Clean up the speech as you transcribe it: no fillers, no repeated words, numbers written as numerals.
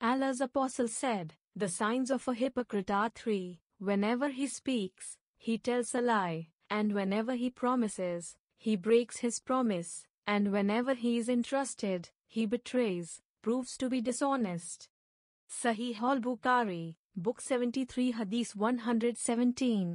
Allah's apostle said, "The signs of a hypocrite are 3. Whenever he speaks, he tells a lie, and whenever he promises, he breaks his promise, and whenever he is entrusted, he betrays, proves to be dishonest." Sahih al-Bukhari, Book 73 Hadith 117۔